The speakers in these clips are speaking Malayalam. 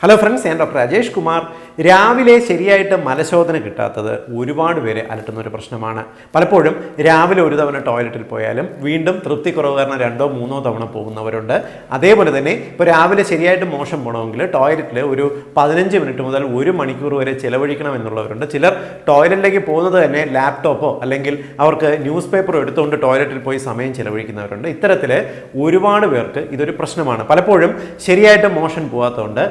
ഹലോ ഫ്രണ്ട്സ്, ഞാൻ ഡോക്ടർ രാജേഷ് കുമാർ. രാവിലെ ശരിയായിട്ട് മലശോധന കിട്ടാത്തത് ഒരുപാട് പേരെ അലട്ടുന്ന ഒരു പ്രശ്നമാണ്. പലപ്പോഴും രാവിലെ ഒരു തവണ ടോയ്ലറ്റിൽ പോയാലും വീണ്ടും തൃപ്തിക്കുറവ് കാരണം 2 or 3 തവണ പോകുന്നവരുണ്ട്. അതേപോലെ തന്നെ ഇപ്പോൾ രാവിലെ ശരിയായിട്ട് മോശം പോകണമെങ്കിൽ ടോയ്ലറ്റിൽ ഒരു 15 മിനിറ്റ് മുതൽ 1 മണിക്കൂർ വരെ ചിലവഴിക്കണം എന്നുള്ളവരുണ്ട്. ചിലർ ടോയ്ലറ്റിലേക്ക് പോകുന്നത് തന്നെ ലാപ്ടോപ്പോ അല്ലെങ്കിൽ അവർക്ക് ന്യൂസ് പേപ്പറോ എടുത്തുകൊണ്ട് ടോയ്ലറ്റിൽ പോയി സമയം ചിലവഴിക്കുന്നവരുണ്ട്. ഇത്തരത്തിൽ ഒരുപാട് പേർക്ക് ഇതൊരു പ്രശ്നമാണ്. പലപ്പോഴും ശരിയായിട്ട് മോഷൻ പോകാത്തതുകൊണ്ട്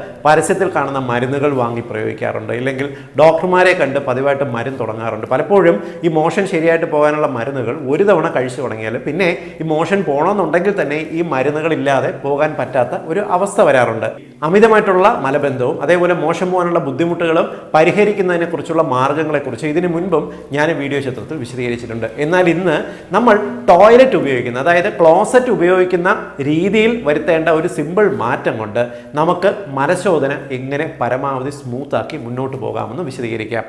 പരസ്യത്തിൽ കാണുന്ന മരുന്നുകൾ വാങ്ങി പ്രയോഗിക്കാറുണ്ട്, ഇല്ലെങ്കിൽ ഡോക്ടർമാരെ കണ്ട് പതിവായിട്ട് മരുന്ന് തുടങ്ങാറുണ്ട്. പലപ്പോഴും ഈ മോഷൻ ശരിയായിട്ട് പോകാനുള്ള മരുന്നുകൾ ഒരു തവണ കഴിച്ചു തുടങ്ങിയാൽ പിന്നെ ഈ മോഷൻ പോകണമെന്നുണ്ടെങ്കിൽ തന്നെ ഈ മരുന്നുകളില്ലാതെ പോകാൻ പറ്റാത്ത ഒരു അവസ്ഥ വരാറുണ്ട്. അമിതമായിട്ടുള്ള മലബന്ധവും അതേപോലെ മോശം പോകാനുള്ള ബുദ്ധിമുട്ടുകളും പരിഹരിക്കുന്നതിനെ കുറിച്ചുള്ള മാർഗങ്ങളെക്കുറിച്ച് ഇതിനു മുൻപും ഞാൻ വീഡിയോ ചിത്രത്തിൽ വിശദീകരിച്ചിട്ടുണ്ട്. എന്നാൽ ഇന്ന് നമ്മൾ ടോയ്ലറ്റ് ഉപയോഗിക്കുന്ന, അതായത് ക്ലോസറ്റ് ഉപയോഗിക്കുന്ന രീതിയിൽ വരുത്തേണ്ട ഒരു സിമ്പിൾ മാറ്റം കൊണ്ട് നമുക്ക് മലശോധന എങ്ങനെ പരമാവധി സ്മൂത്താക്കി മുന്നോട്ട് പോകാമെന്ന് വിശദീകരിക്കാം.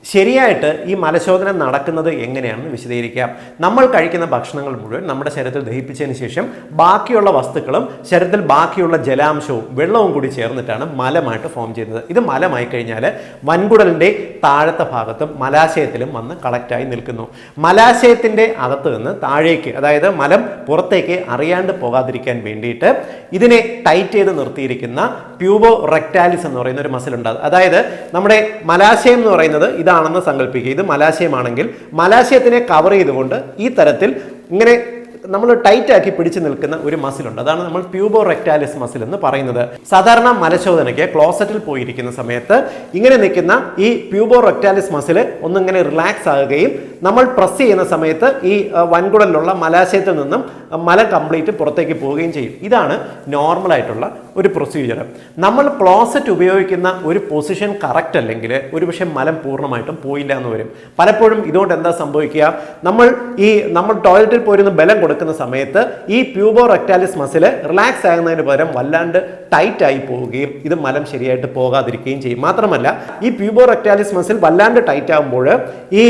ശരിയായിട്ട് ഈ മലശോധന നടക്കുന്നത് എങ്ങനെയാണെന്ന് വിശദീകരിക്കാം. നമ്മൾ കഴിക്കുന്ന ഭക്ഷണങ്ങൾ മുഴുവൻ നമ്മുടെ ശരീരത്തിൽ ദഹിപ്പിച്ചതിന് ശേഷം ബാക്കിയുള്ള വസ്തുക്കളും ശരീരത്തിൽ ബാക്കിയുള്ള ജലാംശവും വെള്ളവും കൂടി ചേർന്നിട്ടാണ് മലമായിട്ട് ഫോം ചെയ്യുന്നത്. ഇത് മലമായി കഴിഞ്ഞാൽ വൻകുടലിൻ്റെ താഴത്തെ ഭാഗത്തും മലാശയത്തിലും വന്ന് കളക്റ്റായി നിൽക്കുന്നു. മലാശയത്തിൻ്റെ അകത്ത് നിന്ന് താഴേക്ക്, അതായത് മലം പുറത്തേക്ക് അറിയാണ്ട് പോകാതിരിക്കാൻ വേണ്ടിയിട്ട് ഇതിനെ ടൈറ്റ് ചെയ്ത് നിർത്തിയിരിക്കുന്ന പ്യൂബോ റെക്ടാലിസ് എന്ന് പറയുന്ന ഒരു മസിൽ ഉണ്ട്. അതായത് നമ്മുടെ മലാശയം എന്ന് പറയുന്നത് ഇതാണെന്ന് സങ്കല്പിക്കുക. ഇത് മലാശയമാണെങ്കിൽ മലാശയത്തിനെ കവർ ചെയ്തുകൊണ്ട് ഈ തരത്തിൽ ഇങ്ങനെ നമ്മൾ ടൈറ്റ് ആക്കി പിടിച്ചു നിൽക്കുന്ന ഒരു മസിലുണ്ട്. അതാണ് നമ്മൾ പ്യൂബോ റെക്ടാലിസ് മസിൽ എന്ന് പറയുന്നത്. സാധാരണ മലശോധനയ്ക്ക് ക്ലോസറ്റിൽ പോയിരിക്കുന്ന സമയത്ത് ഇങ്ങനെ നിൽക്കുന്ന ഈ പ്യൂബോ റെക്ടാലിസ് മസിൽ ഒന്നിങ്ങനെ റിലാക്സ് ആകുകയും നമ്മൾ പ്രസ് ചെയ്യുന്ന സമയത്ത് ഈ വൻകുടലിലുള്ള മലാശയത്തിൽ നിന്നും മലം കംപ്ലീറ്റ് പുറത്തേക്ക് പോവുകയും ചെയ്യും. ഇതാണ് നോർമലായിട്ടുള്ള ഒരു പ്രൊസീജിയർ. നമ്മൾ ക്ലോസറ്റ് ഉപയോഗിക്കുന്ന ഒരു പൊസിഷൻ കറക്റ്റ് അല്ലെങ്കിൽ ഒരുപക്ഷെ മലം പൂർണ്ണമായിട്ടും പോയില്ല എന്ന് വരും. പലപ്പോഴും ഇതുകൊണ്ട് എന്താ സംഭവിക്കുക, നമ്മൾ ടോയ്ലറ്റിൽ പോയിരുന്ന ബലം കൊടുക്കുന്ന സമയത്ത് ഈ പ്യൂബോ റെക്ടാലിസ് മസിൽ റിലാക്സ് ആകുന്നതിന് പകരം വല്ലാണ്ട് ടൈറ്റ് ആയി പോവുകയും ഇത് മലം ശരിയായിട്ട് പോകാതിരിക്കുകയും ചെയ്യും. മാത്രമല്ല, ഈ പ്യൂബോ റെക്ടാലിസ് മസിൽ വല്ലാണ്ട് ടൈറ്റ് ആകുമ്പോൾ ഈ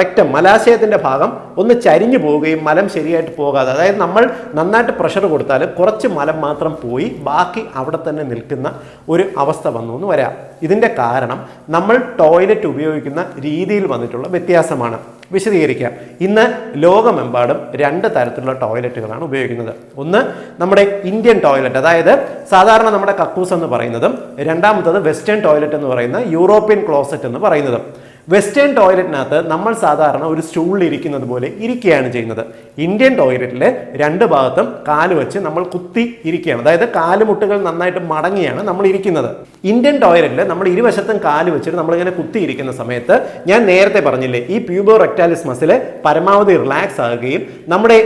റെക്ടം, മലാശയത്തിന്റെ ഭാഗം ഒന്ന് ചരിഞ്ഞു പോവുകയും മലം ശരിയായിട്ട് പോകാതെ, അതായത് നമ്മൾ നന്നായിട്ട് പ്രഷർ കൊടുത്താൽ കുറച്ച് മലം മാത്രം പോയി ബാക്കി അവിടെ തന്നെ നിൽക്കുന്ന ഒരു അവസ്ഥ വന്നു എന്ന് വരാം. ഇതിന്റെ കാരണം നമ്മൾ ടോയ്ലറ്റ് ഉപയോഗിക്കുന്ന രീതിയിൽ വന്നിട്ടുള്ള വ്യത്യാസമാണ്. വിശദീകരിക്കാം. ഇന്ന് ലോകമെമ്പാടും 2 തരത്തിലുള്ള ടോയ്ലറ്റുകളാണ് ഉപയോഗിക്കുന്നത്. ഒന്ന് നമ്മുടെ ഇന്ത്യൻ ടോയ്ലറ്റ്, അതായത് സാധാരണ നമ്മുടെ കക്കൂസ് എന്ന് പറയുന്നതും, രണ്ടാമത്തത് വെസ്റ്റേൺ ടോയ്ലറ്റ് എന്ന് പറയുന്ന യൂറോപ്യൻ ക്ലോസറ്റ് എന്ന് പറയുന്നതും. വെസ്റ്റേൺ ടോയ്ലറ്റിനകത്ത് നമ്മൾ സാധാരണ ഒരു സ്റ്റൂളിൽ ഇരിക്കുന്നത് പോലെ ഇരിക്കുകയാണ് ചെയ്യുന്നത്. ഇന്ത്യൻ ടോയ്ലറ്റിൽ 2 ഭാഗത്തും കാല് വെച്ച് നമ്മൾ കുത്തി ഇരിക്കുകയാണ്, അതായത് കാലുമുട്ടുകൾ നന്നായിട്ട് മടങ്ങിയാണ് നമ്മൾ ഇരിക്കുന്നത്. ഇന്ത്യൻ ടോയ്ലറ്റിൽ നമ്മൾ ഇരുവശത്തും കാല് വെച്ചിട്ട് നമ്മളിങ്ങനെ കുത്തിയിരിക്കുന്ന സമയത്ത് ഞാൻ നേരത്തെ പറഞ്ഞില്ലേ, ഈ പ്യൂബോ റെക്ടാലിസ് മസിൽ പരമാവധി റിലാക്സ് ആകുകയും നമ്മുടെ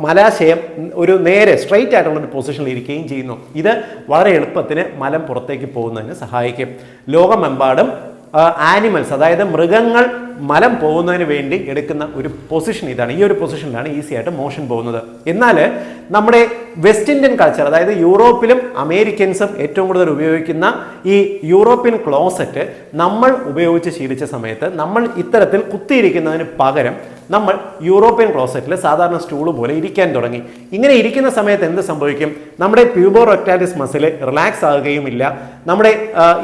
മലാശയം ഒരു നേരെ സ്ട്രെയിറ്റ് ആയിട്ടുള്ള ഒരു പൊസിഷനിൽ ഇരിക്കുകയും ചെയ്യുന്നു. ഇത് വളരെ എളുപ്പത്തിന് മലം പുറത്തേക്ക് പോകുന്നതിന് സഹായിക്കും. ലോകമെമ്പാടും ആനിമൽസ്, അതായത് മൃഗങ്ങൾ മലം പോകുന്നതിന് വേണ്ടി എടുക്കുന്ന ഒരു പൊസിഷൻ ഇതാണ്. ഈ ഒരു പൊസിഷനിലാണ് ഈസി ആയിട്ട് മോഷൻ പോകുന്നത്. എന്നാൽ നമ്മുടെ വെസ്റ്റ് ഇന്ത്യൻ കൾച്ചർ, അതായത് യൂറോപ്പിലും അമേരിക്കൻസും ഏറ്റവും കൂടുതൽ ഉപയോഗിക്കുന്ന ഈ യൂറോപ്യൻ ക്ലോസറ്റ് നമ്മൾ ഉപയോഗിച്ച് ശീലിച്ച സമയത്ത് നമ്മൾ ഇത്തരത്തിൽ കുത്തിയിരിക്കുന്നതിന് പകരം നമ്മൾ യൂറോപ്യൻ ക്ലോസറ്റിൽ സാധാരണ സ്റ്റൂൾ പോലെ ഇരിക്കാൻ തുടങ്ങി. ഇങ്ങനെ ഇരിക്കുന്ന സമയത്ത് എന്ത് സംഭവിക്കും, നമ്മുടെ പ്യൂബോ റെക്ടാലിസ് മസിൽ റിലാക്സ് ആകുകയുമില്ല, നമ്മുടെ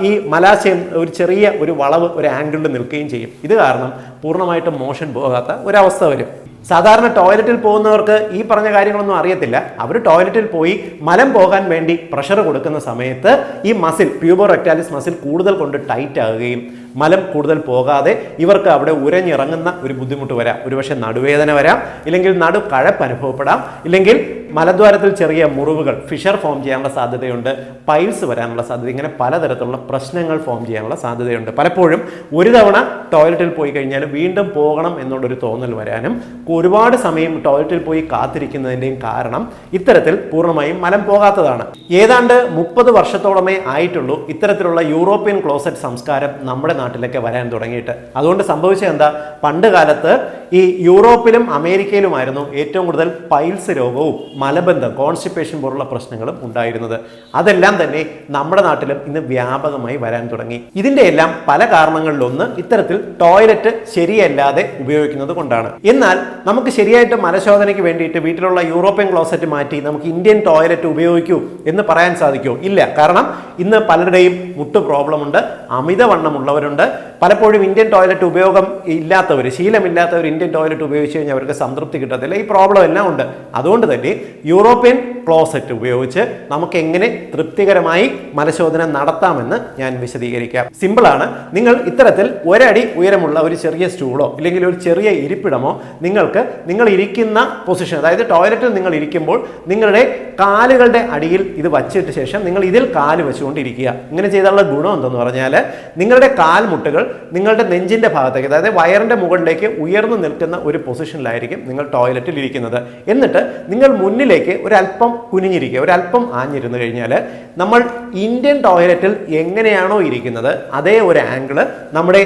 ഈ മലാശയം ഒരു ചെറിയ ഒരു വളവ്, ഒരു ആംഗിളിൽ നിൽക്കുകയും ചെയ്യും. ഇത് കാരണം പൂർണ്ണമായിട്ടും മോഷൻ പോകാത്ത ഒരവസ്ഥ വരും. സാധാരണ ടോയ്ലറ്റിൽ പോകുന്നവർക്ക് ഈ പറഞ്ഞ കാര്യങ്ങളൊന്നും അറിയത്തില്ല. അവർ ടോയ്ലറ്റിൽ പോയി മലം പോകാൻ വേണ്ടി പ്രഷർ കൊടുക്കുന്ന സമയത്ത് ഈ മസിൽ, പ്യൂബോ റെക്ടാലിസ് മസിൽ കൂടുതൽ കൊണ്ട് ടൈറ്റ് ആകുകയും മലം കൂടുതൽ പോകാതെ ഇവർക്ക് അവിടെ ഉരഞ്ഞിറങ്ങുന്ന ഒരു ബുദ്ധിമുട്ട് വരാം. ഒരുപക്ഷെ നടുവേദന വരാം, ഇല്ലെങ്കിൽ നടുക്കഴപ്പ് അനുഭവപ്പെടാം, ഇല്ലെങ്കിൽ മലദ്വാരത്തിൽ ചെറിയ മുറിവുകൾ, ഫിഷർ ഫോം ചെയ്യാനുള്ള സാധ്യതയുണ്ട്, പൈൽസ് വരാനുള്ള സാധ്യത, ഇങ്ങനെ പലതരത്തിലുള്ള പ്രശ്നങ്ങൾ ഫോം ചെയ്യാനുള്ള സാധ്യതയുണ്ട്. പലപ്പോഴും ഒരു തവണ ടോയ്ലറ്റിൽ പോയി കഴിഞ്ഞാൽ വീണ്ടും പോകണം എന്നുള്ളൊരു തോന്നൽ വരാനും ഒരുപാട് സമയം ടോയ്ലറ്റിൽ പോയി കാത്തിരിക്കുന്നതിൻ്റെയും കാരണം ഇത്തരത്തിൽ പൂർണ്ണമായും മലം പോകാത്തതാണ്. ഏതാണ്ട് 30 വർഷത്തോളമേ ആയിട്ടുള്ളൂ ഇത്തരത്തിലുള്ള യൂറോപ്യൻ ക്ലോസറ്റ് സംസ്കാരം നമ്മുടെ നാട്ടിലൊക്കെ വരാൻ തുടങ്ങിയിട്ട്. അതുകൊണ്ട് സംഭവിച്ചത് എന്താ, പണ്ട് കാലത്ത് ഈ യൂറോപ്പിലും അമേരിക്കയിലുമായിരുന്നു ഏറ്റവും കൂടുതൽ പൈൽസ് രോഗവും മലബന്ധം കോൺസ്റ്റിപ്പേഷൻ പോലുള്ള പ്രശ്നങ്ങളും ഉണ്ടായിരുന്നത്. അതെല്ലാം തന്നെ നമ്മുടെ നാട്ടിലും ഇന്ന് വ്യാപകമായി വരാൻ തുടങ്ങി. ഇതിന്റെ എല്ലാം പല കാരണങ്ങളിലൊന്ന് ഇത്തരത്തിൽ ടോയ്ലറ്റ് ശരിയല്ലാതെ ഉപയോഗിക്കുന്നത് കൊണ്ടാണ്. എന്നാൽ നമുക്ക് ശരിയായിട്ട് മലശോധനയ്ക്ക് വേണ്ടിയിട്ട് വീട്ടിലുള്ള യൂറോപ്യൻ ക്ലോസറ്റ് മാറ്റി നമുക്ക് ഇന്ത്യൻ ടോയ്ലറ്റ് ഉപയോഗിക്കൂ എന്ന് പറയാൻ സാധിക്കുമോ? ഇല്ല. കാരണം ഇന്ന് പലരുടെയും മുട്ട് പ്രോബ്ലം ഉണ്ട്, അമിതവണ്ണമുള്ളവരുണ്ട്, പലപ്പോഴും ഇന്ത്യൻ ടോയ്ലറ്റ് ഉപയോഗം ഇല്ലാത്തവർ, ശീലമില്ലാത്തവർ ഇന്ത്യൻ ടോയ്ലറ്റ് ഉപയോഗിച്ച് കഴിഞ്ഞാൽ അവർക്ക് സംതൃപ്തി കിട്ടത്തില്ല. ഈ പ്രോബ്ലം എല്ലാം ഉണ്ട്. അതുകൊണ്ട് തന്നെ യൂറോപ്യൻ ക്ലോസറ്റ് ഉപയോഗിച്ച് നമുക്ക് എങ്ങനെ തൃപ്തികരമായി മലശോധന നടത്താമെന്ന് ഞാൻ വിശദീകരിക്കാം. സിമ്പിളാണ്. നിങ്ങൾ ഇത്തരത്തിൽ ഒരടി ഉയരമുള്ള ഒരു ചെറിയ സ്റ്റൂളോ അല്ലെങ്കിൽ ഒരു ചെറിയ ഇരിപ്പിടമോ നിങ്ങൾ ഇരിക്കുന്ന പൊസിഷൻ, അതായത് ടോയ്ലറ്റിൽ നിങ്ങൾ ഇരിക്കുമ്പോൾ നിങ്ങളുടെ കാലുകളുടെ അടിയിൽ ഇത് വച്ചിട്ട് ശേഷം നിങ്ങൾ ഇതിൽ കാല് വെച്ചുകൊണ്ടിരിക്കുക. ഇങ്ങനെ ചെയ്താലുള്ള ഗുണം എന്തെന്ന് പറഞ്ഞാൽ നിങ്ങളുടെ കാൽമുട്ടുകൾ നിങ്ങളുടെ നെഞ്ചിന്റെ ഭാഗത്തേക്ക്, അതായത് വയറിന്റെ മുകളിലേക്ക് ഉയർന്നു നിൽക്കുന്ന ഒരു പൊസിഷനിലായിരിക്കും നിങ്ങൾ ടോയ്ലറ്റിൽ ഇരിക്കുന്നത്. എന്നിട്ട് നിങ്ങൾ മുന്നിലേക്ക് ഒരല്പം കുനിഞ്ഞിരിക്കുക, ഒരല്പം ആഞ്ഞിരുന്നു കഴിഞ്ഞാൽ നമ്മൾ ഇന്ത്യൻ ടോയ്ലറ്റിൽ എങ്ങനെയാണോ ഇരിക്കുന്നത് അതേ ഒരു ആംഗിള് നമ്മുടെ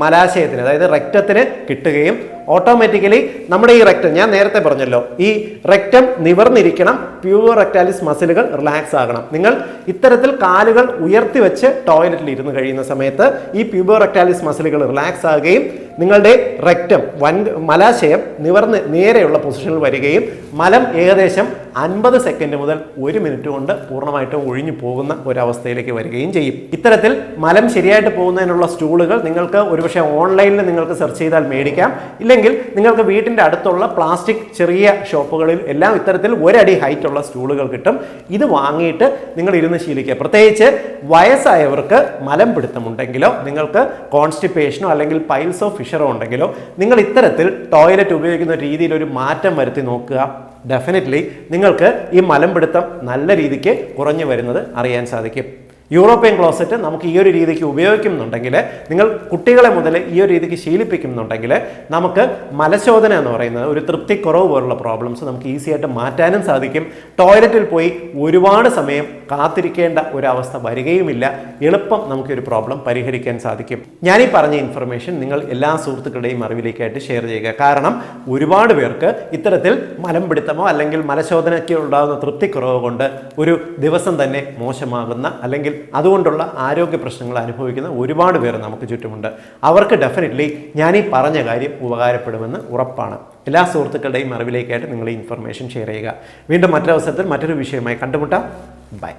മലാശയത്തിന്, അതായത് റെക്റ്റത്തിന് കിട്ടുകയും ഓട്ടോമാറ്റിക്കലി നമ്മുടെ ഈ റെക്റ്റം, ഞാൻ നേരത്തെ പറഞ്ഞല്ലോ, ഈ റെക്റ്റം നിവർന്നിരിക്കണം, പ്യൂർ റെക്റ്റാലിസ് മസിലുകൾ റിലാക്സ് ആകണം. നിങ്ങൾ ഇത്തരത്തിൽ കാലുകൾ ഉയർത്തി വെച്ച് ടോയ്ലറ്റിൽ ഇരുന്ന് കഴിയുന്ന സമയത്ത് ഈ പ്യൂർ റെക്റ്റാലിസ് മസിലുകൾ റിലാക്സ് ആകുകയും നിങ്ങളുടെ റെക്റ്റം മലാശയം നിവർന്ന് നേരെയുള്ള പൊസിഷനിൽ വരികയും മലം ഏകദേശം 50 സെക്കൻഡ് മുതൽ 1 മിനിറ്റ് കൊണ്ട് പൂർണ്ണമായിട്ടും ഒഴിഞ്ഞു പോകുന്ന ഒരവസ്ഥയിലേക്ക് വരികയും ചെയ്യും. ഇത്തരത്തിൽ മലം ശരിയായിട്ട് പോകുന്നതിനുള്ള സ്റ്റൂളുകൾ നിങ്ങൾക്ക് ഒരുപക്ഷെ ഓൺലൈനിൽ നിങ്ങൾക്ക് സെർച്ച് ചെയ്താൽ മേടിക്കാം. ഇല്ലെങ്കിൽ നിങ്ങൾക്ക് വീട്ടിൻ്റെ അടുത്തുള്ള പ്ലാസ്റ്റിക് ചെറിയ ഷോപ്പുകളിൽ എല്ലാം ഇത്തരത്തിൽ ഒരടി ഹൈറ്റ് ഉള്ള സ്റ്റൂളുകൾ കിട്ടും. ഇത് വാങ്ങിയിട്ട് നിങ്ങൾ ഇരുന്ന് ശീലിക്കുക. പ്രത്യേകിച്ച് വയസ്സായവർക്ക് മലം പിടുത്തമുണ്ടെങ്കിലോ നിങ്ങൾക്ക് കോൺസ്റ്റിപ്പേഷനോ അല്ലെങ്കിൽ പൈൽസോ ഫിഷറോ ഉണ്ടെങ്കിലോ നിങ്ങൾ ഇത്തരത്തിൽ ടോയ്ലറ്റ് ഉപയോഗിക്കുന്ന രീതിയിൽ ഒരു മാറ്റം വരുത്തി നോക്കുക. ഡെഫിനറ്റ്ലി നിങ്ങൾക്ക് ഈ മലം പിടുത്തം നല്ല രീതിക്ക് കുറഞ്ഞു വരുന്നത് അറിയാൻ സാധിക്കും. യൂറോപ്യൻ ക്ലോസറ്റ് നമുക്ക് ഈ ഒരു രീതിക്ക് ഉപയോഗിക്കുന്നുണ്ടെങ്കിൽ, നിങ്ങൾ കുട്ടികളെ മുതൽ ഈ ഒരു രീതിക്ക് ശീലിപ്പിക്കുന്നുണ്ടെങ്കിൽ നമുക്ക് മലശോധന എന്ന് പറയുന്നത് ഒരു തൃപ്തിക്കുറവ് പോലുള്ള പ്രോബ്ലംസ് നമുക്ക് ഈസി ആയിട്ട് മാറ്റാനും സാധിക്കും. ടോയ്ലറ്റിൽ പോയി ഒരുപാട് സമയം കാത്തിരിക്കേണ്ട ഒരവസ്ഥ വരികയുമില്ല. എളുപ്പം നമുക്കൊരു പ്രോബ്ലം പരിഹരിക്കാൻ സാധിക്കും. ഞാനീ പറഞ്ഞ ഇൻഫർമേഷൻ നിങ്ങൾ എല്ലാ സുഹൃത്തുക്കളുടെയും അറിവിലേക്കായിട്ട് ഷെയർ ചെയ്യുക. കാരണം ഒരുപാട് പേർക്ക് ഇത്തരത്തിൽ മലം പിടുത്തമോ അല്ലെങ്കിൽ മലശോധനയ്ക്ക് ഉണ്ടാകുന്ന തൃപ്തിക്കുറവ് കൊണ്ട് ഒരു ദിവസം തന്നെ മോശമാകുന്ന അല്ലെങ്കിൽ അതുകൊണ്ടുള്ള ആരോഗ്യ പ്രശ്നങ്ങൾ അനുഭവിക്കുന്ന ഒരുപാട് പേർ നമുക്ക് ചുറ്റുമുണ്ട്. അവർക്ക് ഡെഫിനറ്റ്ലി ഞാൻ ഈ പറഞ്ഞ കാര്യം ഉപകാരപ്പെടുമെന്ന് ഉറപ്പാണ്. എല്ലാ സുഹൃത്തുക്കളുടെയും അറിവിലേക്കായിട്ട് നിങ്ങൾ ഈ ഇൻഫർമേഷൻ ഷെയർ ചെയ്യുക. വീണ്ടും മറ്റൊരവസരത്തിൽ മറ്റൊരു വിഷയമായി കണ്ടുമുട്ടാം. ബൈ.